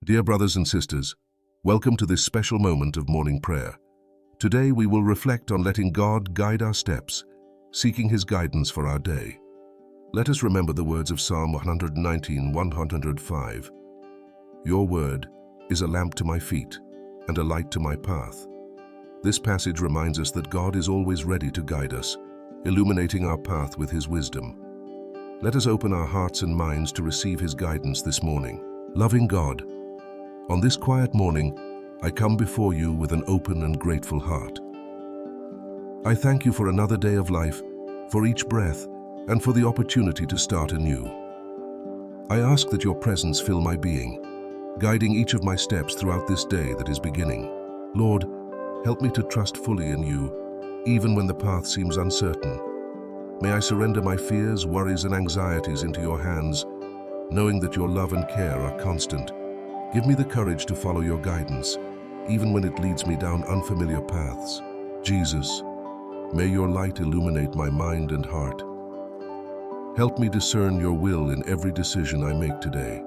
Dear brothers and sisters, welcome to this special moment of morning prayer. Today we will reflect on letting God guide our steps, seeking His guidance for our day. Let us remember the words of Psalm 119:105. Your word is a lamp to my feet and a light to my path. This passage reminds us that God is always ready to guide us, illuminating our path with His wisdom. Let us open our hearts and minds to receive His guidance this morning. Loving God, on this quiet morning, I come before you with an open and grateful heart. I thank you for another day of life, for each breath, and for the opportunity to start anew. I ask that your presence fill my being, guiding each of my steps throughout this day that is beginning. Lord, help me to trust fully in you, even when the path seems uncertain. May I surrender my fears, worries, and anxieties into your hands, knowing that your love and care are constant. Give me the courage to follow your guidance, even when it leads me down unfamiliar paths. Jesus, may your light illuminate my mind and heart. Help me discern your will in every decision I make today.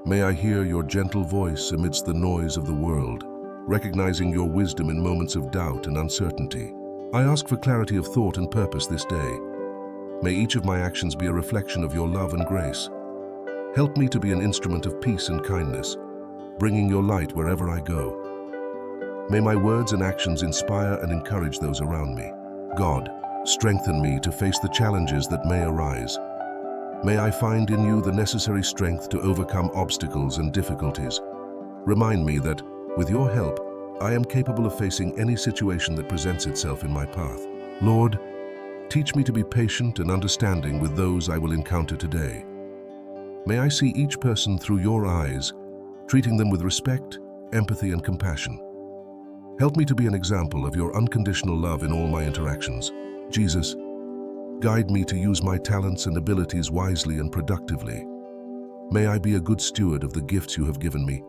May I hear your gentle voice amidst the noise of the world, recognizing your wisdom in moments of doubt and uncertainty. I ask for clarity of thought and purpose this day. May each of my actions be a reflection of your love and grace. Help me to be an instrument of peace and kindness, bringing your light wherever I go. May my words and actions inspire and encourage those around me. God, strengthen me to face the challenges that may arise. May I find in you the necessary strength to overcome obstacles and difficulties. Remind me that, with your help, I am capable of facing any situation that presents itself in my path. Lord, teach me to be patient and understanding with those I will encounter today. May I see each person through your eyes, treating them with respect, empathy, and compassion. Help me to be an example of your unconditional love in all my interactions. Jesus, guide me to use my talents and abilities wisely and productively. May I be a good steward of the gifts you have given me,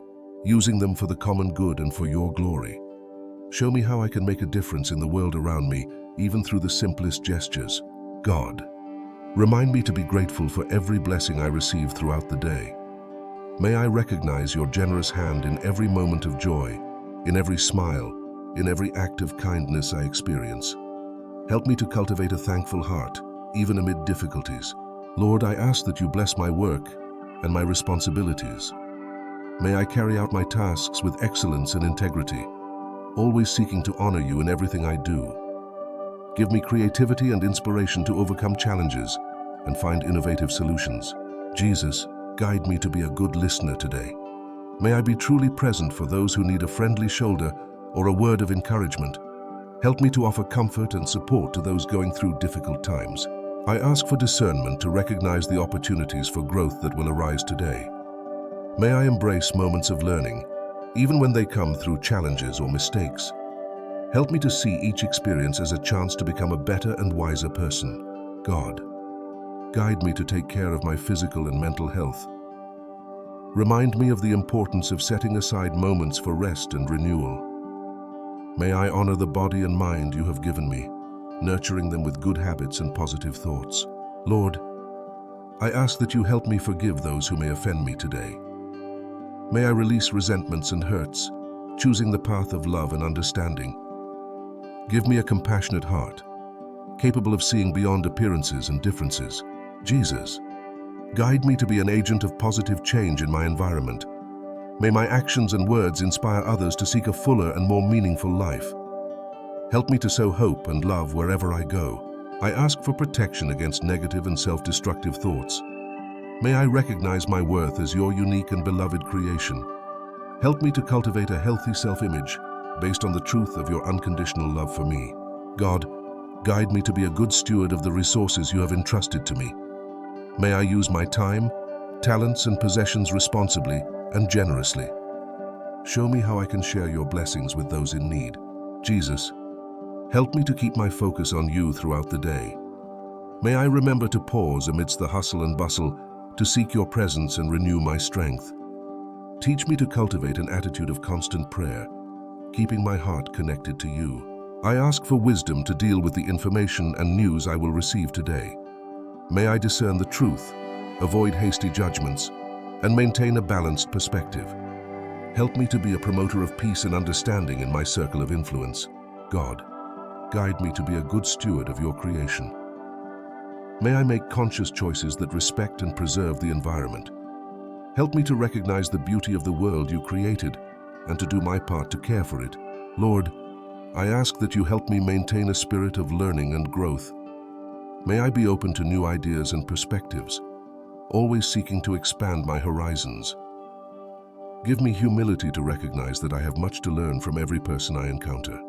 using them for the common good and for your glory. Show me how I can make a difference in the world around me, even through the simplest gestures. God, remind me to be grateful for every blessing I receive throughout the day. May I recognize your generous hand in every moment of joy, in every smile, in every act of kindness I experience. Help me to cultivate a thankful heart, even amid difficulties. Lord, I ask that you bless my work and my responsibilities. May I carry out my tasks with excellence and integrity, always seeking to honor you in everything I do. Give me creativity and inspiration to overcome challenges and find innovative solutions. Jesus, guide me to be a good listener today. May I be truly present for those who need a friendly shoulder or a word of encouragement. Help me to offer comfort and support to those going through difficult times. I ask for discernment to recognize the opportunities for growth that will arise today. May I embrace moments of learning, even when they come through challenges or mistakes. Help me to see each experience as a chance to become a better and wiser person. God, guide me to take care of my physical and mental health. Remind me of the importance of setting aside moments for rest and renewal. May I honor the body and mind you have given me, nurturing them with good habits and positive thoughts. Lord, I ask that you help me forgive those who may offend me today. May I release resentments and hurts, choosing the path of love and understanding. Give me a compassionate heart, capable of seeing beyond appearances and differences. Jesus, guide me to be an agent of positive change in my environment. May my actions and words inspire others to seek a fuller and more meaningful life. Help me to sow hope and love wherever I go. I ask for protection against negative and self-destructive thoughts. May I recognize my worth as your unique and beloved creation. Help me to cultivate a healthy self-image based on the truth of your unconditional love for me. God, guide me to be a good steward of the resources you have entrusted to me. May I use my time, talents, and possessions responsibly and generously. Show me how I can share your blessings with those in need. Jesus, help me to keep my focus on you throughout the day. May I remember to pause amidst the hustle and bustle to seek your presence and renew my strength. Teach me to cultivate an attitude of constant prayer, keeping my heart connected to you. I ask for wisdom to deal with the information and news I will receive today. May I discern the truth, avoid hasty judgments, and maintain a balanced perspective. Help me to be a promoter of peace and understanding in my circle of influence. God, guide me to be a good steward of your creation. May I make conscious choices that respect and preserve the environment. Help me to recognize the beauty of the world you created and to do my part to care for it. Lord, I ask that you help me maintain a spirit of learning and growth. May I be open to new ideas and perspectives, always seeking to expand my horizons. Give me humility to recognize that I have much to learn from every person I encounter.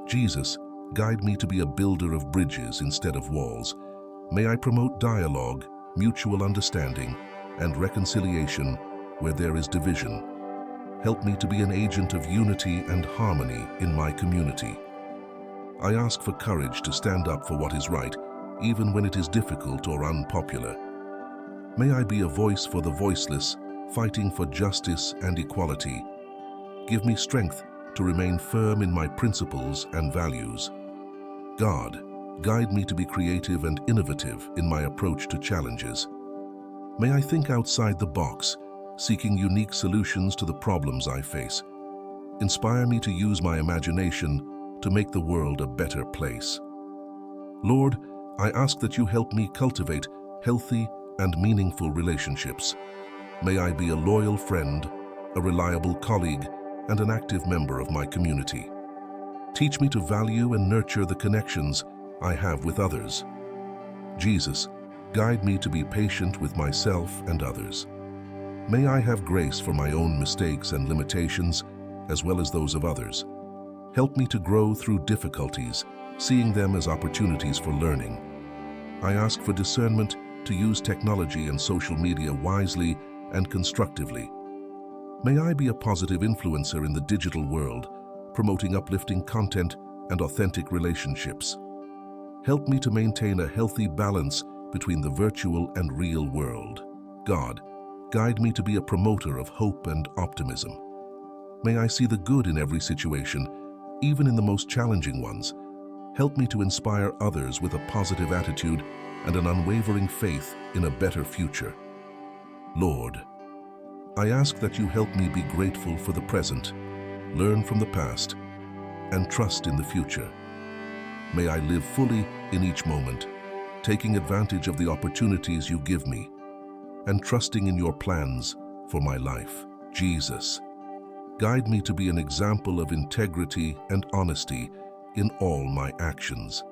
Jesus, guide me to be a builder of bridges instead of walls. May I promote dialogue, mutual understanding, and reconciliation where there is division. Help me to be an agent of unity and harmony in my community. I ask for courage to stand up for what is right, even when it is difficult or unpopular. May I be a voice for the voiceless, fighting for justice and equality. Give me strength to remain firm in my principles and values. God, guide me to be creative and innovative in my approach to challenges. May I think outside the box, seeking unique solutions to the problems I face. Inspire me to use my imagination to make the world a better place. Lord, I ask that you help me cultivate healthy and meaningful relationships. May I be a loyal friend, a reliable colleague, and an active member of my community. Teach me to value and nurture the connections I have with others. Jesus, guide me to be patient with myself and others. May I have grace for my own mistakes and limitations, as well as those of others. Help me to grow through difficulties, seeing them as opportunities for learning. I ask for discernment to use technology and social media wisely and constructively. May I be a positive influencer in the digital world, promoting uplifting content and authentic relationships. Help me to maintain a healthy balance between the virtual and real world. God, guide me to be a promoter of hope and optimism. May I see the good in every situation, even in the most challenging ones. Help me to inspire others with a positive attitude and an unwavering faith in a better future. Lord, I ask that you help me be grateful for the present, learn from the past, and trust in the future. May I live fully in each moment, taking advantage of the opportunities you give me, and trusting in your plans for my life. Jesus, guide me to be an example of integrity and honesty in all my actions.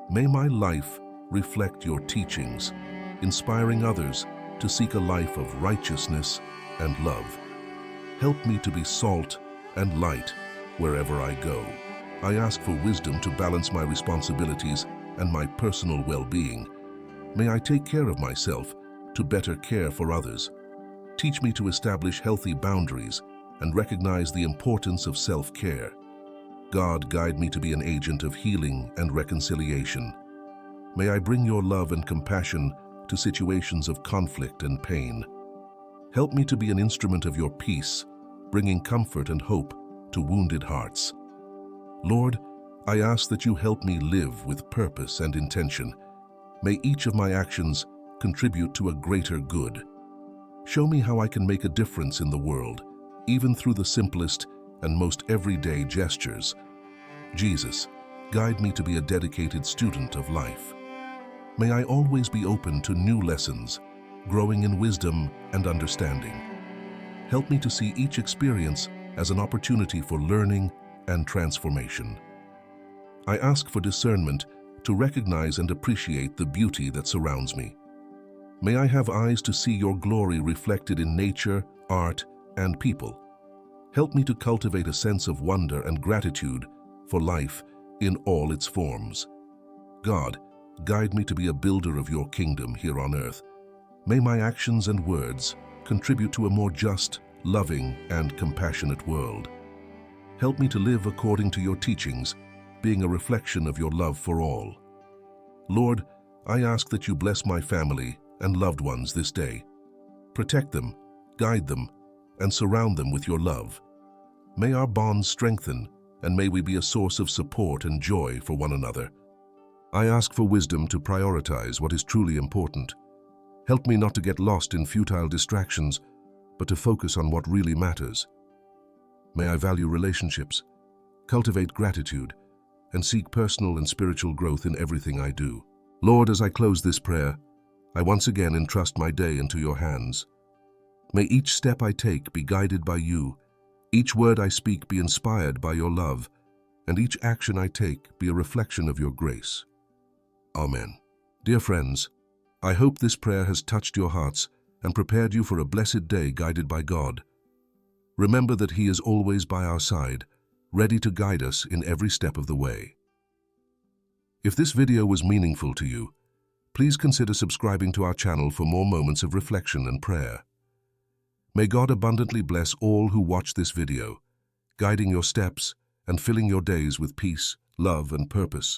May my life reflect your teachings, inspiring others to seek a life of righteousness and love. Help me to be salt and light wherever I go. I ask for wisdom to balance my responsibilities and my personal well-being. May I take care of myself to better care for others. Teach me to establish healthy boundaries and recognize the importance of self-care. God, guide me to be an agent of healing and reconciliation. May I bring your love and compassion to situations of conflict and pain. Help me to be an instrument of your peace, bringing comfort and hope to wounded hearts. Lord, I ask that you help me live with purpose and intention. May each of my actions contribute to a greater good. Show me how I can make a difference in the world, even through the simplest and most everyday gestures. Jesus, guide me to be a dedicated student of life. May I always be open to new lessons, growing in wisdom and understanding. Help me to see each experience as an opportunity for learning and transformation. I ask for discernment to recognize and appreciate the beauty that surrounds me. May I have eyes to see your glory reflected in nature, art, and people. Help me to cultivate a sense of wonder and gratitude for life in all its forms. God, guide me to be a builder of your kingdom here on earth. May my actions and words contribute to a more just, loving, and compassionate world. Help me to live according to your teachings, being a reflection of your love for all. Lord, I ask that you bless my family and loved ones this day. Protect them, guide them, and surround them with your love. May our bonds strengthen, and may we be a source of support and joy for one another. I ask for wisdom to prioritize what is truly important. Help me not to get lost in futile distractions but to focus on what really matters. May I value relationships, cultivate gratitude, and seek personal and spiritual growth in everything I do. Lord, as I close this prayer, I once again entrust my day into your hands. May each step I take be guided by you, each word I speak be inspired by your love, and each action I take be a reflection of your grace. Amen. Dear friends, I hope this prayer has touched your hearts and prepared you for a blessed day guided by God. Remember that He is always by our side, ready to guide us in every step of the way. If this video was meaningful to you, please consider subscribing to our channel for more moments of reflection and prayer. May God abundantly bless all who watch this video, guiding your steps and filling your days with peace, love, and purpose.